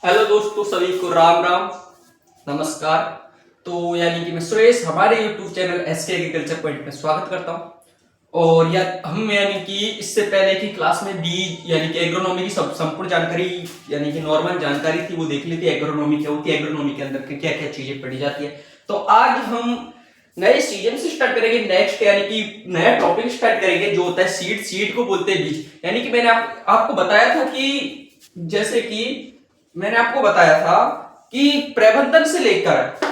Hello दोस्तों, सभी को राम राम नमस्कार। तो यानी कि मैं सुरेश हमारे YouTube channel SK agriculture point में स्वागत करता हूं। और हम यानी कि इससे पहले की क्लास में बीज यानी कि एग्रोनॉमी की संपूर्ण जानकारी यानी कि नॉर्मल जानकारी थी वो देख ली थी। एग्रोनॉमी क्या होती है, एग्रोनॉमी के अंदर क्या क्या चीजें पढ़ी जाती है। तो आज हम नए सीजन से स्टार्ट करेंगे, नेक्स्ट यानी कि नया टॉपिक स्टार्ट करेंगे जो होता है सीड। सीड को बोलते हैं बीज। यानी कि मैंने आपको बताया था कि जैसे कि मैंने आपको बताया था कि प्रबंधन से लेकर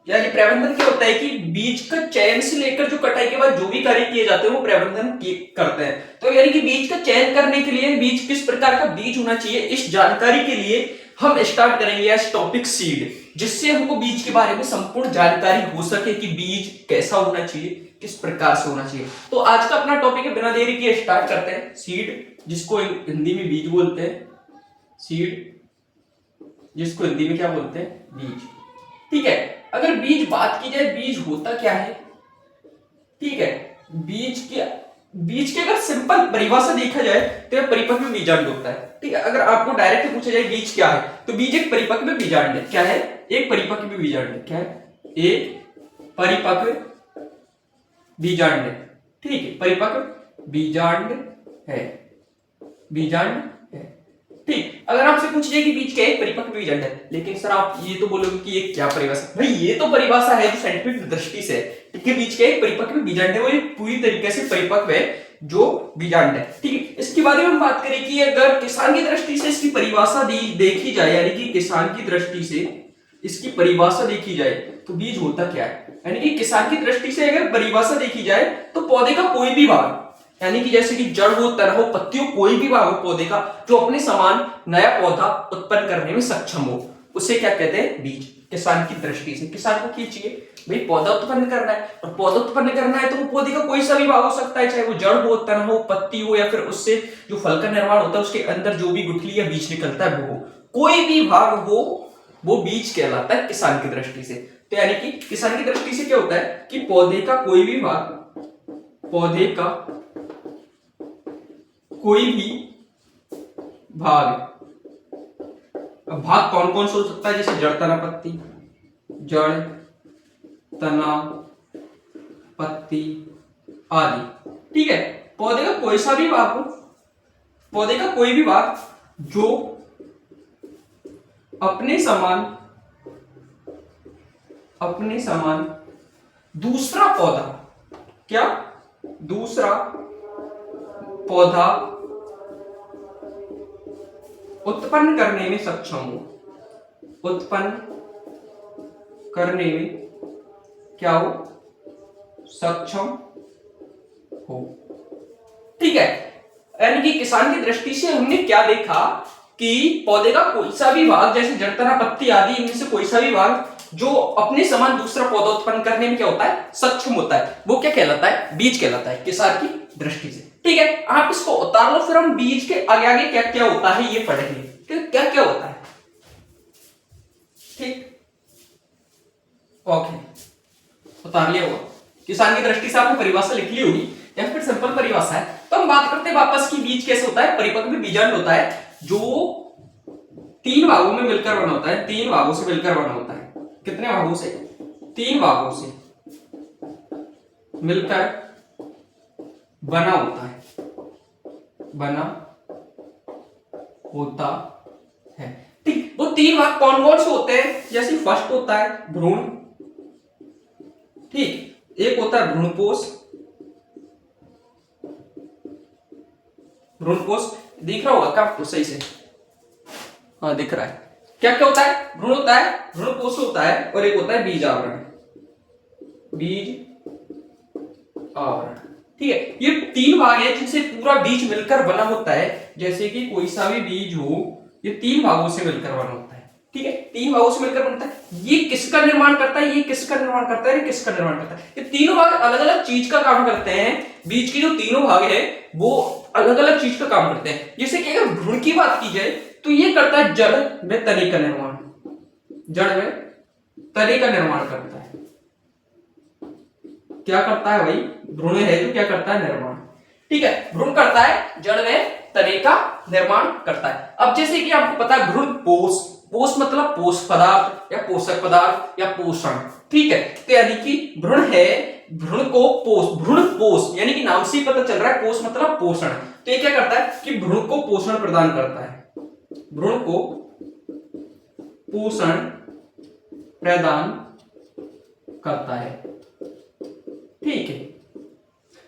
यानी प्रबंधन क्या होता है कि बीज का चयन से लेकर जो कटाई के बाद जो भी कार्य किए जाते हैं वो प्रबंधन करते हैं। तो यानी कि बीज का चयन करने के लिए बीज किस प्रकार का बीज होना चाहिए, इस जानकारी के लिए हम स्टार्ट करेंगे आज टॉपिक सीड, जिससे हमको बीज के बारे में संपूर्ण जानकारी हो सके कि बीज कैसा होना चाहिए, किस प्रकार से होना चाहिए। तो आज का अपना टॉपिक है, बिना देरी किए स्टार्ट करते हैं। सीड, जिसको हिंदी में बीज बोलते हैं, सीड जिसको हिंदी में क्या बोलते हैं, बीज। ठीक है, अगर बीज बात की जाए, बीज होता क्या है। ठीक है, बीज की अगर सिंपल परिभाषा देखा जाए तो यह परिपक्व बीजांड होता है। ठीक है, अगर आपको डायरेक्ट पूछा जाए बीज क्या है तो बीज एक परिपक्व बीजांड है। क्या है? एक परिपक्व बीजांड है। क्या है? एक परिपक्व बीजांड है। ठीक है, परिपक्व बीजांड है, बीजांड है। ठीक, अगर आपसे पूछ जाए कि बीज क्या है, परिपक्व बीजांड है। लेकिन सर आप ये तो बोलोगे कि ये क्या परिभाषा, भाई ये तो परिभाषा है जो साइंटिफिक दृष्टि से। ठीक है, बीज क्या है, परिपक्व बीजांड है, वो ये पूरी तरीके से परिपक्व है जो बीजांड है। ठीक है, इसके बारे में हम बात करें कि अगर किसान की दृष्टि से इसकी परिभाषा देखी जाए, यानी कि किसान की दृष्टि से इसकी परिभाषा देखी जाए तो बीज होता क्या है। यानी कि किसान की दृष्टि से अगर परिभाषा देखी जाए तो पौधे का कोई भी भाग, यानी कि जैसे कि जड़ हो, तना हो, पत्ती हो, कोई भी भाग हो पौधे का जो अपने समान नया पौधा उत्पन्न करने में सक्षम हो, उसे क्या कहते हैं, बीज। किसान की दृष्टि से किसान को क्या चाहिए, भाई पौधा उत्पन्न करना है, और पौधा उत्पन्न करना है तो वो पौधे का कोई सा भी भाग हो सकता है, चाहे वो जड़ हो, तना हो, पत्ती हो, या फिर उससे जो फल का निर्माण होता है उसके अंदर जो भी गुठली या बीज निकलता है वो कोई भी भाग हो, वो बीज कहलाता है किसान की दृष्टि से। तो यानी कि किसान की दृष्टि से क्या होता है कि पौधे का कोई भी भाग, पौधे का कोई भी भाग, अब भाग कौन कौन सा हो सकता है, जैसे जड़, तना, पत्ती, जड़, तना, पत्ती आदि। ठीक है, पौधे का कोई सा भी भाग हो, पौधे का कोई भी भाग जो अपने समान दूसरा पौधा, क्या, दूसरा पौधा उत्पन्न करने में सक्षम हो, उत्पन्न करने में क्या हो, सक्षम हो। ठीक है, यानी कि किसान की दृष्टि से हमने क्या देखा कि पौधे का कोई सा भी भाग, जैसे जड़, तना, पत्ती आदि, इनमें से कोई सा भी भाग जो अपने समान दूसरा पौधा उत्पन्न करने में क्या होता है, सक्षम होता है, वो क्या कहलाता है, बीज कहलाता है किसान की दृष्टि से। ठीक है, आप इसको उतार लो, फिर हम बीज के आगे आगे क्या क्या होता है ये पढ़ेंगे, क्या क्या होता है। ठीक, ओके, उतार लिया होगा। किसान की दृष्टि से आपने परिभाषा लिख ली होगी या फिर सिंपल परिभाषा है। तो हम बात करते हैं वापस की बीज कैसे होता है। परिपक्व बीजांड होता है जो 3 भागों में मिलकर बना होता है, 3 भागों से मिलकर बना होता है। कितने भागों से? 3 भागों से मिलकर बना होता है, बना होता है। ठीक, वो 3 भाग कौन कौन से होते हैं, जैसे फर्स्ट होता है भ्रूण, ठीक, एक होता है भ्रूणपोष, भ्रूणपोष दिख रहा होगा क्या सही से, हाँ दिख रहा है। क्या क्या होता है, भ्रूण होता है, भ्रूणपोष होता है, और एक होता है बीज आवरण, बीज आवरण। ठीक है, ये 3 भाग है जिनसे पूरा बीज मिलकर बना होता है। जैसे कि कोई सा भी बीज हो, ये 3 भागों से मिलकर बना होता है। ठीक है, 3 भागों से मिलकर बनता है। ये किसका निर्माण करता है, ये किसका निर्माण करता है, ये किसका निर्माण करता है। ये तीनों भाग अलग अलग चीज का काम करते हैं। बीज के जो तीनों भाग है वो अलग अलग चीज का काम करते हैं। जैसे कि अगर भ्रूण की बात की जाए तो ये करता है जड़ में तने का निर्माण, जड़ में तने का निर्माण करता है। क्या करता है भाई, भ्रूण है जो क्या करता है, निर्माण। ठीक है, भ्रूण करता है, जड़ में तने का निर्माण करता है। अब जैसे कि आपको पता है भ्रूण पोष, पोष मतलब पोष पदार्थ या पोषक पदार्थ या पोषण, ठीक है। तो यानी कि भ्रूण है, भ्रूण को भ्रूण पोष, यानी कि नाम से ही पता चल रहा है पोष मतलब पोषण। तो ये क्या करता है कि भ्रूण को पोषण प्रदान करता है, भ्रूण को पोषण प्रदान करता है, ठीक है।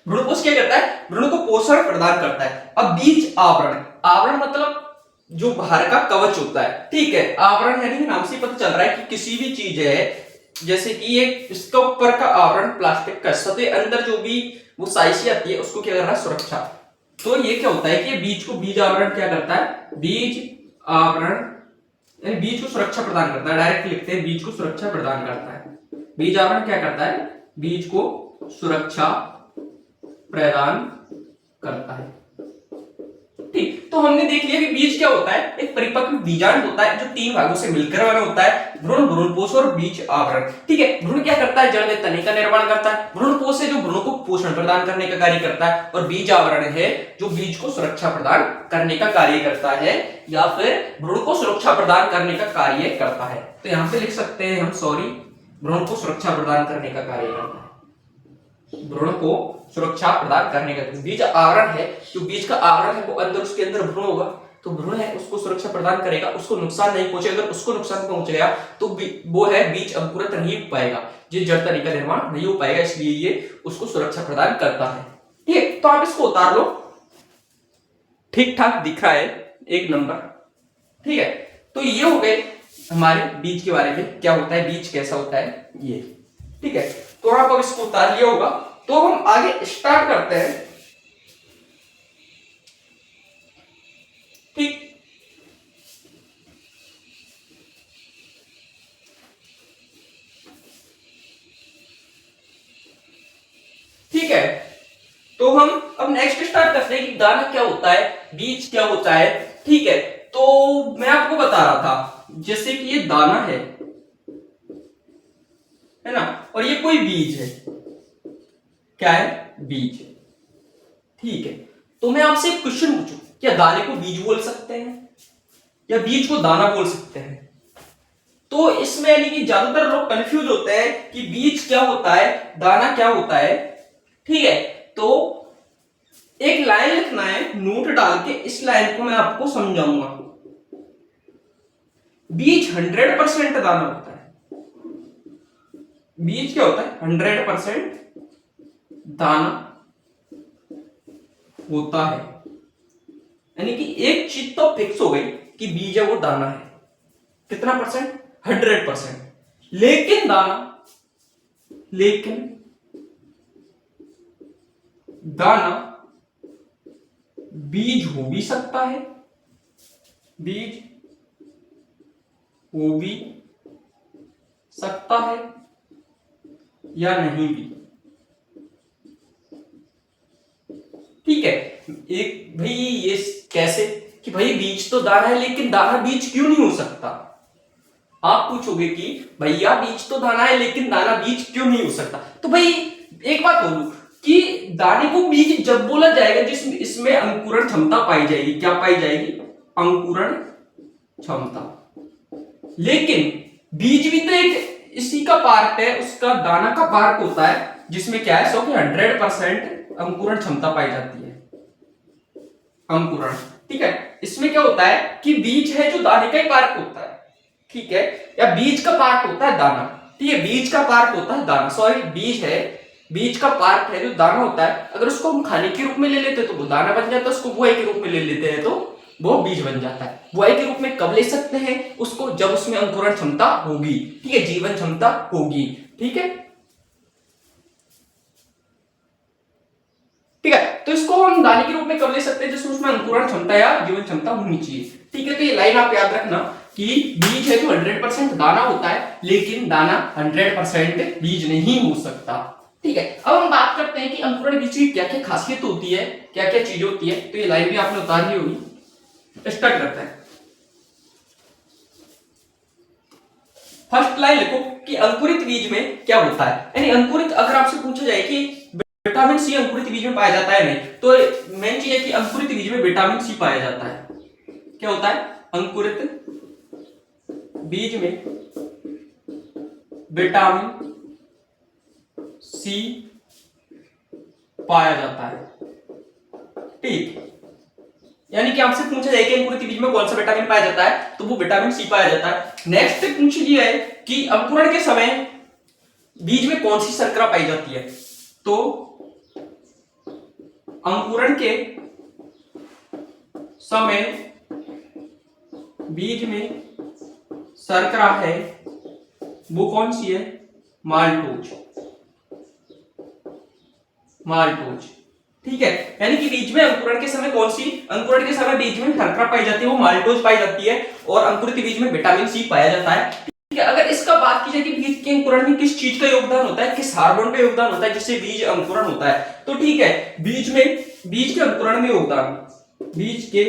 भ्रूणपोष क्या करता है, भ्रूण को पोषण प्रदान करता है। अब बीज आवरण, आवरण मतलब जो बाहर का कवच होता है, ठीक है। आवरण यानी कि नाम से पता चल रहा है कि किसी भी चीज है, जैसे कि ये इसका ऊपर का आवरण प्लास्टिक का हिस्सा, तो ये अंदर जो भी वो साइज आती है उसको क्या कर रहा है, सुरक्षा। तो ये क्या होता है कि बीज को बीज आवरण क्या करता है, बीज आवरण यानी बीज को सुरक्षा प्रदान करता है। डायरेक्ट लिखते हैं बीज को सुरक्षा प्रदान करता है। बीज आवरण क्या करता है, बीज को सुरक्षा प्रदान करता है, ठीक। तो हमने देख लिया कि बीज क्या होता है, एक परिपक्व बीजांड होता है जो 3 भागों से मिलकर बना होता है, भ्रूण, भ्रूणपोष और बीज आवरण, ठीक है। भ्रूण क्या करता है, जड़ में तने का निर्माण करता है। भ्रूणपोष है जो भ्रूण को पोषण प्रदान करने का कार्य करता है, और बीज आवरण है जो बीज को सुरक्षा प्रदान करने का कार्य करता है, या फिर भ्रूण को सुरक्षा प्रदान करने का कार्य करता है। तो यहाँ पे लिख सकते हैं हम, सॉरी, भ्रूण को सुरक्षा प्रदान करने का कार्य करता है, भ्रूण को सुरक्षा प्रदान करने का। बीज आवरण है, जो बीज का आवरण है वो अंदर, उसके अंदर भ्रूण होगा, तो भ्रूण है उसको सुरक्षा प्रदान करेगा, उसको नुकसान नहीं पहुंचेगा। अगर उसको नुकसान पहुंच गया तो वो है बीज अंकुरित नहीं हो पाएगा, ये जड़ तने का निर्माण नहीं हो पाएगा, इसलिए ये उसको सुरक्षा प्रदान करता है, ठीक है। तो आप इसको उतार लो, ठीक ठाक दिख रहा है, 1 नंबर, ठीक है। तो ये हो गए हमारे बीज के बारे में, क्या होता है बीज, कैसा होता है ये, ठीक है। तो आप अब इसको उतार लिया होगा, तो हम आगे स्टार्ट करते हैं, ठीक। ठीक है, तो हम अब नेक्स्ट स्टार्ट करते हैं कि दाना क्या होता है, बीज क्या होता है, ठीक है। तो मैं आपको बता रहा था, जैसे कि ये दाना है ना, और ये कोई बीज है, क्या है, बीज, ठीक है। तो मैं आपसे एक क्वेश्चन पूछूं, क्या दाने को बीज बोल सकते हैं या बीज को दाना बोल सकते हैं? तो इसमें यानी कि ज्यादातर लोग कंफ्यूज होते हैं कि बीज क्या होता है, दाना क्या होता है, ठीक है। तो एक लाइन लिखना है नोट डाल के, इस लाइन को मैं आपको समझाऊंगा। बीज 100% दाना होता है, बीज क्या होता है, 100% दाना होता है, यानी कि एक चीज तो फिक्स हो गई कि बीज है वो दाना है, कितना परसेंट, 100%। लेकिन दाना बीज हो भी सकता है, बीज हो भी सकता है या नहीं भी, ठीक है। एक भाई ये कैसे कि भाई बीज तो दाना है, लेकिन दाना बीज क्यों नहीं हो सकता? आप पूछोगे कि भैया बीज तो दाना है लेकिन दाना बीज क्यों नहीं हो सकता? तो भाई एक बात बोलूं कि दाने को बीज जब बोला जाएगा जिसमें इसमें अंकुरण क्षमता पाई जाएगी, क्या पाई जाएगी, अंकुरण क्षमता। लेकिन बीज भी तो एक इसी का पार्ट है, उसका दाना का पार्ट होता है, जिसमें क्या है, 100% अंकुरण क्षमता पाई जाती है, अंकुरण, ठीक है। इसमें क्या होता है कि बीज है जो दाने का ही पार्ट होता है, ठीक है, या बीज का पार्ट होता है दाना, ठीक है, बीज का पार्ट होता है दाना, सॉरी बीज है, बीज का पार्ट है जो दाना होता है। अगर उसको हम खाने के रूप में ले लेते हैं तो वो दाना बन जाता है, उसको बुआई के रूप में ले लेते हैं तो वो बीज बन जाता है। बुआई के रूप में कब ले सकते हैं उसको, जब उसमें अंकुरण क्षमता होगी, ठीक है, जीवन क्षमता होगी, ठीक है, ठीक है। तो इसको हम दाने के रूप में कब ले सकते हैं, जिसमें उसमें अंकुरण क्षमता या जीवन क्षमता होनी चाहिए, ठीक है। तो ये लाइन आप याद रखना कि बीज है जो 100% दाना होता है, लेकिन दाना 100% बीज नहीं हो सकता, ठीक है। अब हम बात करते हैं कि अंकुरण बीज की क्या क्या खासियत होती है, क्या क्या चीजें होती है। तो ये लाइन भी आपने उतारी होगी, स्टार्ट करते हैं। फर्स्ट लाइन लिखो कि अंकुरित बीज में क्या होता है, यानी अंकुरित, अगर आपसे पूछा जाए कि विटामिन सी अंकुरित बीज में पाया जाता है नहीं, तो मेन चीज है कि अंकुरित बीज में विटामिन सी पाया जाता है। क्या होता है, अंकुरित बीज में विटामिन सी पाया जाता है। ठीक, यानी कि आपसे पूछा जाए कि अंकुरित बीज में कौन सा विटामिन पाया जाता है, तो वो विटामिन सी पाया जाता है। नेक्स्ट पूछ लिया है कि अंकुरण के समय बीज में कौन सी शर्करा पाई जाती है, तो अंकुरण के समय बीज में शर्करा है वो कौन सी है, माल्टोज। माल्टोज, ठीक है। यानी कि बीज में अंकुरण के समय कौन सी, अंकुरण के समय बीज में शर्करा पाई जाती है वो माल्टोज पाई जाती है, और अंकुरित बीज में विटामिन सी पाया जाता है। ठीक है, अगर इसका बात की जाए कि बीज के अंकुरण में किस चीज का योगदान होता है, किस हार्मोन का योगदान होता है जिससे बीज अंकुरण होता है, तो ठीक है, बीज के अंकुरण में योगदान, बीज के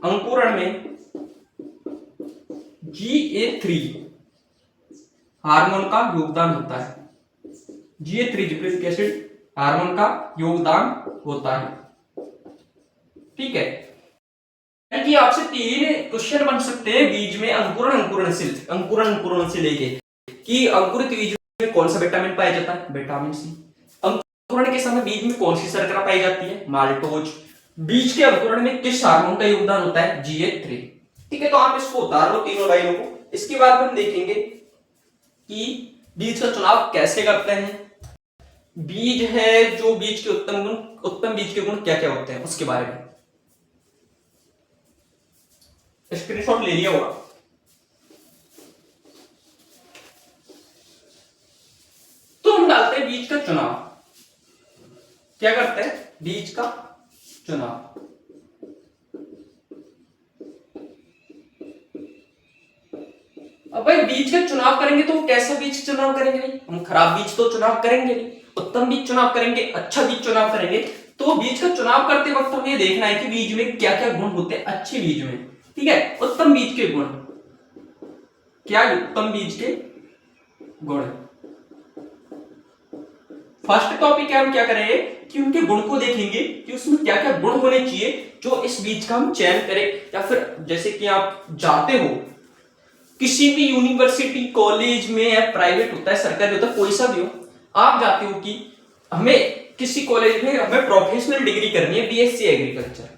अंकुरण में GA3 हार्मोन का योगदान होता है। GA3 जिबरेलिक एसिड हार्मोन का योगदान होता है। ठीक है, कि आपसे 3 क्वेश्चन बन सकते हैं बीज में अंकुरण से लेके कि अंकुरित बीज में कौन सा विटामिन पाया जाता है, विटामिन सी। अंकुरण के समय बीज में कौन सी शर्करा पाई जाती है, माल्टोज। बीज के अंकुरण में किस हार्मोन का योगदान होता है, GA3। ठीक है, तो आप इसको उतार लो तीनों लाइनों को। इसके बाद हम देखेंगे कि बीज का चुनाव कैसे करते हैं, बीज है जो बीज के उत्तम बीज के गुण क्या क्या होते हैं उसके बारे में। स्क्रीनशॉट ले लिया होगा। तो हम डालते हैं बीज का चुनाव, क्या करते हैं, बीज का चुनाव। अब भाई बीज का चुनाव करेंगे तो कैसा बीज चुनाव करेंगे, भाई हम खराब बीज तो चुनाव करेंगे नहीं, उत्तम बीज चुनाव करेंगे, अच्छा बीज चुनाव करेंगे। तो बीज का चुनाव करते वक्त हमें देखना है कि बीज में क्या क्या गुण होते हैं अच्छे बीज में। ठीक है, उत्तम बीज के गुण क्या, उत्तम बीज के गुण। फर्स्ट टॉपिक है, हम क्या करेंगे कि उनके गुण को देखेंगे कि उसमें क्या क्या गुण होने चाहिए जो इस बीज का हम चयन करें। या फिर जैसे कि आप जाते हो किसी भी यूनिवर्सिटी कॉलेज में, या प्राइवेट होता है सरकारी होता है कोई सा भी हो, आप जाते हो कि हमें किसी कॉलेज में हमें प्रोफेशनल डिग्री करनी है, BSc एग्रीकल्चर।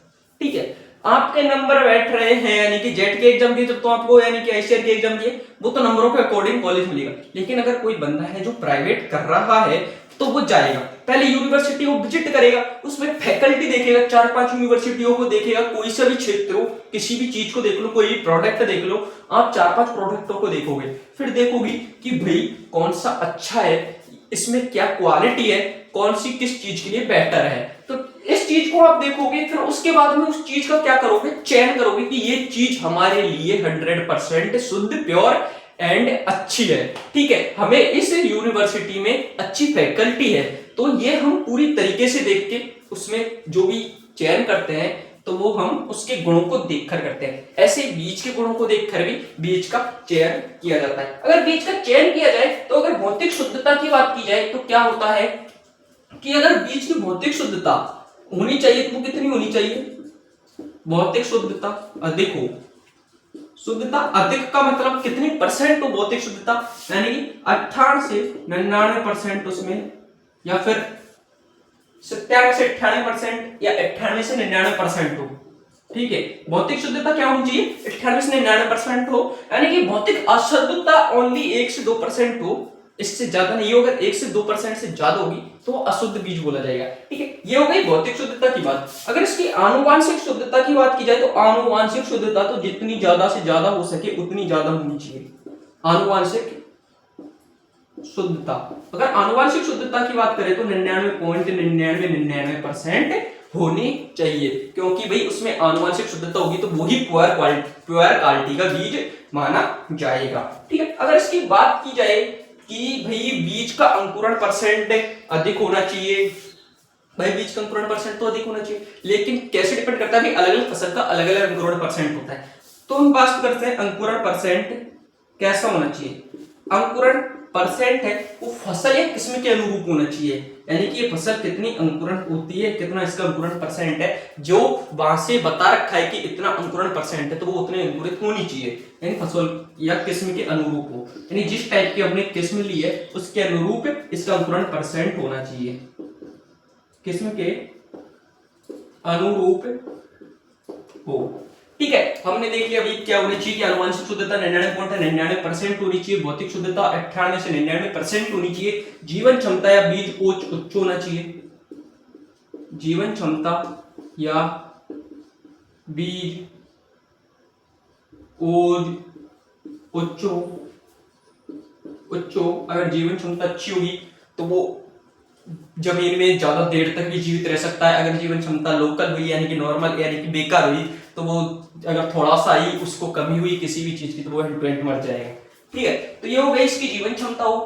ठीक है, आपके नंबर बैठ रहे हैं, यानी कि जेट के एग्जाम दिए तो आपको, यानी कि ICAR के एग्जाम दिए, वो तो नंबरों के अकॉर्डिंग कॉलेज मिलेगा। लेकिन अगर कोई बंदा है जो प्राइवेट कर रहा है तो वो जाएगा पहले यूनिवर्सिटी को विजिट करेगा, उसमें फैकल्टी देखेगा, 4-5 यूनिवर्सिटियों को देखेगा, कोई सा भी क्षेत्र हो, किसी भी चीज को देख लो, कोई भी प्रोडक्ट देख लो, आप 4-5 प्रोडक्टों को देखोगे, फिर देखोगे कि भाई कौन सा अच्छा है, इसमें क्या क्वालिटी है, कौन सी किस चीज के लिए बेटर है। तो इस चीज को आप देखोगे, फिर उसके बाद में उस चीज का क्या करोगे, चयन करोगे कि ये चीज हमारे लिए 100% शुद्ध, प्योर एंड अच्छी है। ठीक है, हमें इस यूनिवर्सिटी में अच्छी फैकल्टी है, तो ये हम पूरी तरीके से देख के उसमें जो भी चयन करते हैं तो वो हम उसके गुणों को देखकर करते हैं। ऐसे बीज के गुणों को देखकर भी बीज का चयन किया जाता है। अगर बीज का चयन किया जाए तो अगर भौतिक शुद्धता की बात की जाए तो क्या होता है कि अगर बीज की भौतिक शुद्धता होनी चाहिए तो कितनी होनी चाहिए, भौतिक शुद्धता अधिक हो। शुद्धता अधिक का मतलब कितनी परसेंट हो भौतिक शुद्धता, यानी कि 98 से 99% उसमें, या फिर 97 से 98% या 98 से 99% हो। ठीक है, भौतिक शुद्धता क्या होनी चाहिए, 98 से 99% हो, यानी कि भौतिक अशुद्धता ओनली 1 से 2% हो, इससे ज्यादा नहीं हो। अगर 1 से 2% से ज्यादा होगी तो अशुद्ध बीज बोला जाएगा। ठीक है, ये हो गई भौतिक शुद्धता की बात। अगर इसकी आनुवांशिक शुद्धता की बात की जाए तो आनुवांशिक शुद्धता तो जितनी ज्यादा से ज्यादा हो सके उतनी ज्यादा होनी चाहिए। आनुवांशिक शुद्धता, अगर आनुवांशिक शुद्धता की बात करें तो 99.9999% होनी चाहिए, क्योंकि भाई उसमें आनुवांशिक शुद्धता होगी तो वही प्योर क्वालिटी का बीज माना जाएगा। ठीक है, अगर इसकी बात की जाए कि भाई बीज का अंकुरण परसेंट अधिक होना चाहिए, भाई बीज का अंकुरण परसेंट तो अधिक होना चाहिए, लेकिन कैसे डिपेंड करता है, अलग अलग फसल का अलग अलग अंकुरण परसेंट होता है। तो हम बात करते हैं अंकुरण परसेंट कैसा होना चाहिए। अंकुरण परसेंट है वो फसल या किस्म के अनुरूप होना चाहिए, यानी कि ये फसल कितनी अंकुरण होती है, कितना इसका अंकुरण परसेंट है, जो वहां से बता रखा है कि इतना अंकुरण परसेंट है तो वो उतने अंकुरित होनी चाहिए, यानी फसल या किस्म के अनुरूप हो, यानी जिस टाइप की हमने किस्म ली है उसके अनुरूप इसका अंकुरण परसेंट होना चाहिए, किस्म के अनुरूप हो। ठीक है, हमने देख लिया अभी क्या होनी चाहिए कि आनुवंशिक शुद्धता 99.99% होनी चाहिए, भौतिक शुद्धता 98 से 99% होनी चाहिए, जीवन क्षमता या बीज कोश उच्च होना चाहिए, जीवन क्षमता या बीज कोश उच्च हो। अगर जीवन क्षमता अच्छी होगी तो वो जमीन में ज्यादा देर तक भी जीवित रह सकता है, अगर जीवन क्षमता लोकल हुई यानी कि नॉर्मल यानी कि बेकार हुई तो वो अगर थोड़ा सा ही उसको कमी हुई किसी भी चीज की तो वो हैंड टू हैंड मर जाएगा। ठीक है, तो ये हो गई इसकी जीवन क्षमता हो।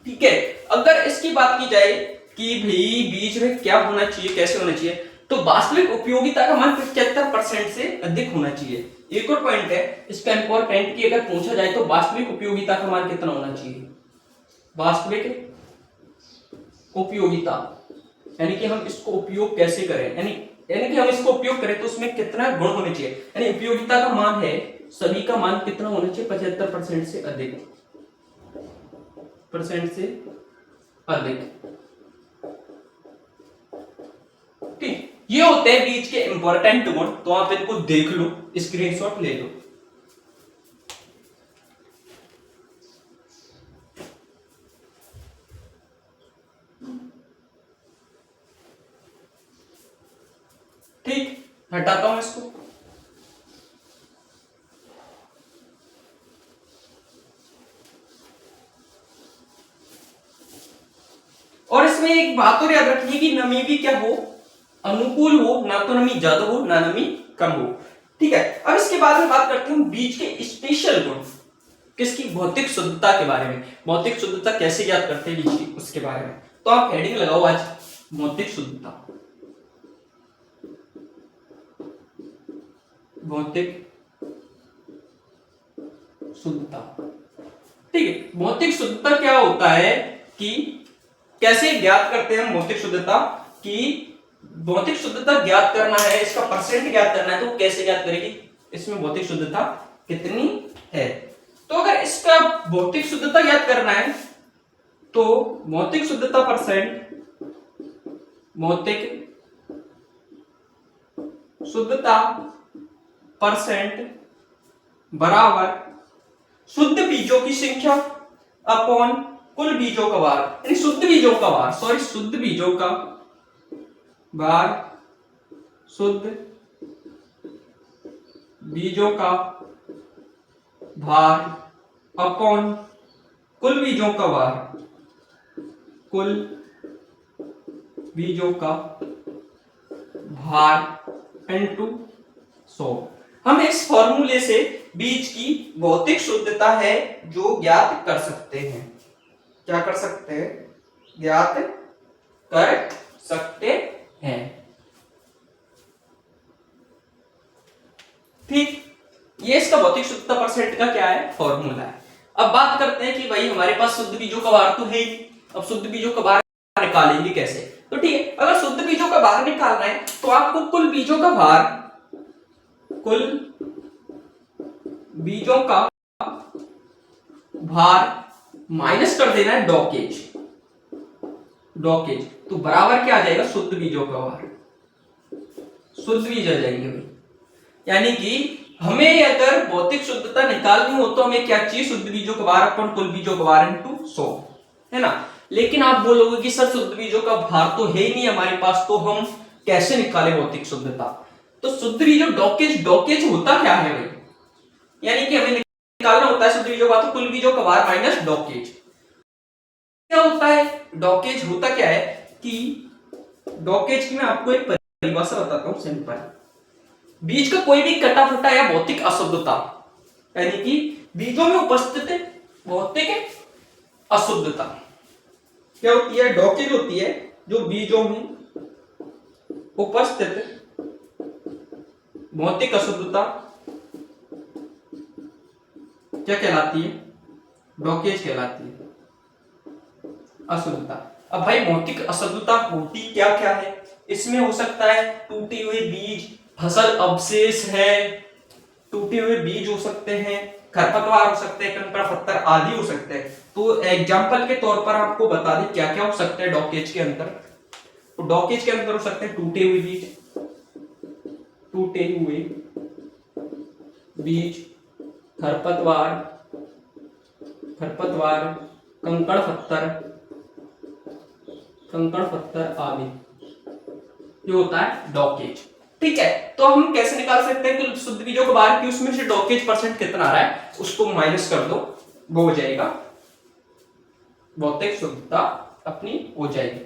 ठीक है, अगर इसकी बात की जाए कि भाई बीज में क्या होना चाहिए, कैसे होना चाहिए, तो वास्तविक उपयोगिता का मान 75% से अधिक होना चाहिए। एक और पॉइंट है इसका इंपॉर्टेंट कि अगर पूछा जाए तो वास्तविक उपयोगिता का मान कितना होना चाहिए, वास्तविक उपयोगिता यानी कि हम इसको उपयोग कैसे करें, यानी कि हम इसको उपयोग करें तो उसमें कितना गुण होने चाहिए, यानी उपयोगिता का मान है सभी का मान कितना होना चाहिए 75% से अधिक, परसेंट से अधिक। ठीक, ये होते हैं बीज के इंपॉर्टेंट गुण, तो आप इनको देख लो, स्क्रीनशॉट ले लो। ठीक, हटाता हूं इसको। और इसमें एक बात और याद रखिए कि नमी भी क्या हो, अनुकूल हो, ना तो नमी ज्यादा हो ना नमी कम हो। ठीक है, अब इसके बाद में बात करते हैं बीज के स्पेशल गुण, किसकी, भौतिक शुद्धता के बारे में। भौतिक शुद्धता कैसे ज्ञात करते हैं बीज की, उसके बारे में। तो आप हेडिंग लगाओ आज भौतिक शुद्धता, भौतिक शुद्धता। ठीक है, भौतिक शुद्धता क्या होता है कि कैसे ज्ञात करते हैं हम भौतिक शुद्धता, कि भौतिक शुद्धता ज्ञात करना है, इसका परसेंट ज्ञात करना है, तो कैसे ज्ञात करेगी, इसमें भौतिक शुद्धता कितनी है। तो अगर इसका भौतिक शुद्धता ज्ञात करना है तो भौतिक शुद्धता परसेंट, भौतिक शुद्धता परसेंट बराबर शुद्ध बीजों की संख्या अपॉन कुल बीजों का भार, यानी शुद्ध बीजों का भार, सॉरी शुद्ध बीजों का भार, शुद्ध बीजों का भार अपॉन कुल बीजों का भार, कुल बीजों का भार इनटू 100। हम इस फॉर्मूले से बीज की भौतिक शुद्धता है जो ज्ञात कर सकते हैं, क्या कर सकते हैं, ज्ञात कर सकते हैं। ठीक, ये इसका भौतिक शुद्धता परसेंट का क्या है, फॉर्मूला है। अब बात करते हैं कि भाई हमारे पास शुद्ध बीजों का भार तो है ही, अब शुद्ध बीजों का भार निकालेंगे कैसे। तो ठीक है, अगर शुद्ध बीजों का भार निकालना है तो आपको कुल बीजों का भार, कुल बीजों का भार माइनस कर देना है डॉकेज, डॉकेज, तो बराबर क्या आ जाएगा, शुद्ध बीजों का भार, शुद्ध बीज आ जाएंगे भाई। यानी कि हमें अगर भौतिक शुद्धता निकालनी हो तो हमें क्या चाहिए, शुद्ध बीजों का भार अपन कुल बीजों का भार इनटू 100, है ना। लेकिन आप बोलोगे कि सर शुद्ध बीजों का भार तो है ही नहीं हमारे पास, तो हम कैसे निकालें भौतिक शुद्धता। तो शुद्ध बीजों डॉकेज, डॉकेज होता क्या है भाई, यानी कि हमें निकालना होता है शुद्ध बीजों का तो कुल बीजों का भार माइनस डॉकेज। क्या होता है डॉकेज, होता क्या है कि डॉकेज की मैं आपको एक परिभाषा बताता हूं सिंपल, बीज का कोई भी कटा फटा या भौतिक अशुद्धता, यानी कि बीजों में उपस्थित भौतिक अशुद्धता क्या होती है, डॉकेज होती है, जो बीजों में उपस्थित भौतिक अशुद्धता क्या कहलाती है, डॉकेज कहलाती है अशुद्धता। अब भाई भौतिक अशुद्धता होती क्या क्या है? इसमें हो सकता है टूटे हुए बीज, फसल अवशेष है, टूटे हुए बीज हो सकते हैं, खरपतवार हो सकते हैं, कंकड़ पत्थर आदि हो सकते हैं। तो एग्जाम्पल के तौर पर आपको बता दें क्या क्या हो सकते हैं डॉकेज के अंदर। तो डॉकेज के अंदर हो सकते हैं टूटे हुए बीज, टूटे हुए बीज, खरपतवार, खरपतवार, कंकड़ पत्थर, कंकड़ पत्थर आदि, ये होता है डॉकेज। ठीक है, तो हम कैसे निकाल सकते हैं कि शुद्ध बीजों को बाहर की उसमें से डॉकेज परसेंट कितना आ रहा है, उसको माइनस कर दो, वो हो जाएगा भौतिक शुद्धता अपनी हो जाएगी।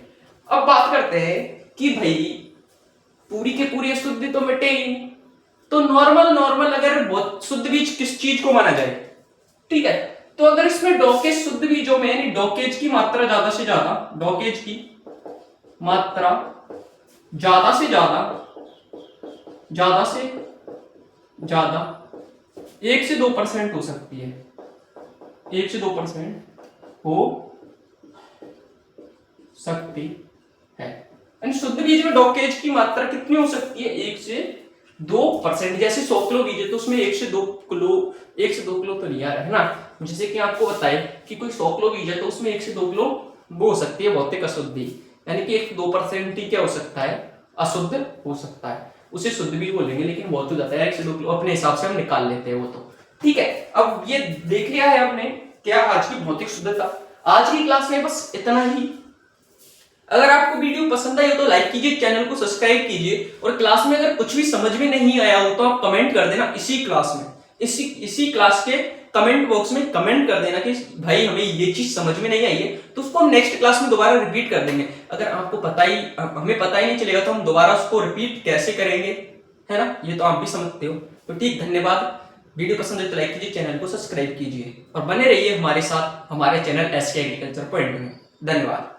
अब बात करते हैं कि भाई पूरी के पूरी अशुद्धि तो मिटेगी, तो नॉर्मल अगर बहुत शुद्ध बीज किस चीज को माना जाए? ठीक है, तो अगर इसमें डॉकेज शुद्ध बीजों में यानी डॉकेज की मात्रा ज्यादा से ज्यादा, डॉकेज की मात्रा ज्यादा से ज्यादा, ज्यादा से ज्यादा 1 से 2% हो सकती है, 1 से 2% हो सकती है। यानी शुद्ध बीज में डॉकेज की मात्रा कितनी हो सकती है? 1 से 2%। जैसे 100 किलो बीज है तो उसमें 1 से 2 किलो, 1 से 2 किलो तो नहीं आ रहा है ना, जैसे कि आपको बताए कि कोई 100 किलो बीज है तो उसमें 1 से 2 किलो वो हो सकती है भौतिक अशुद्धि, यानी कि 1 से 2% ही क्या हो सकता है? अशुद्ध हो सकता है, उसे शुद्ध बीज बोलेंगे। लेकिन बहुत हो जाता है 1 से 2 किलो, अपने हिसाब से हम निकाल लेते हैं वो तो। ठीक है, अब ये देख लिया है हमने क्या आज की भौतिक शुद्धता। आज की क्लास में बस इतना ही। अगर आपको वीडियो पसंद आई हो तो लाइक कीजिए, चैनल को सब्सक्राइब कीजिए, और क्लास में अगर कुछ भी समझ में नहीं आया हो तो आप कमेंट कर देना इसी क्लास में, इसी क्लास के कमेंट बॉक्स में कमेंट कर देना कि भाई हमें ये चीज समझ में नहीं आई है, तो उसको हम नेक्स्ट क्लास में दोबारा रिपीट कर देंगे। अगर आपको हमें पता ही नहीं चलेगा तो हम दोबारा उसको रिपीट कैसे करेंगे, है ना, ये तो आप भी समझते हो। तो ठीक, धन्यवाद। वीडियो पसंद है तो लाइक कीजिए, चैनल को सब्सक्राइब कीजिए और बने रहिए हमारे साथ हमारे चैनल एसके एग्रीकल्चर पॉइंट में। धन्यवाद।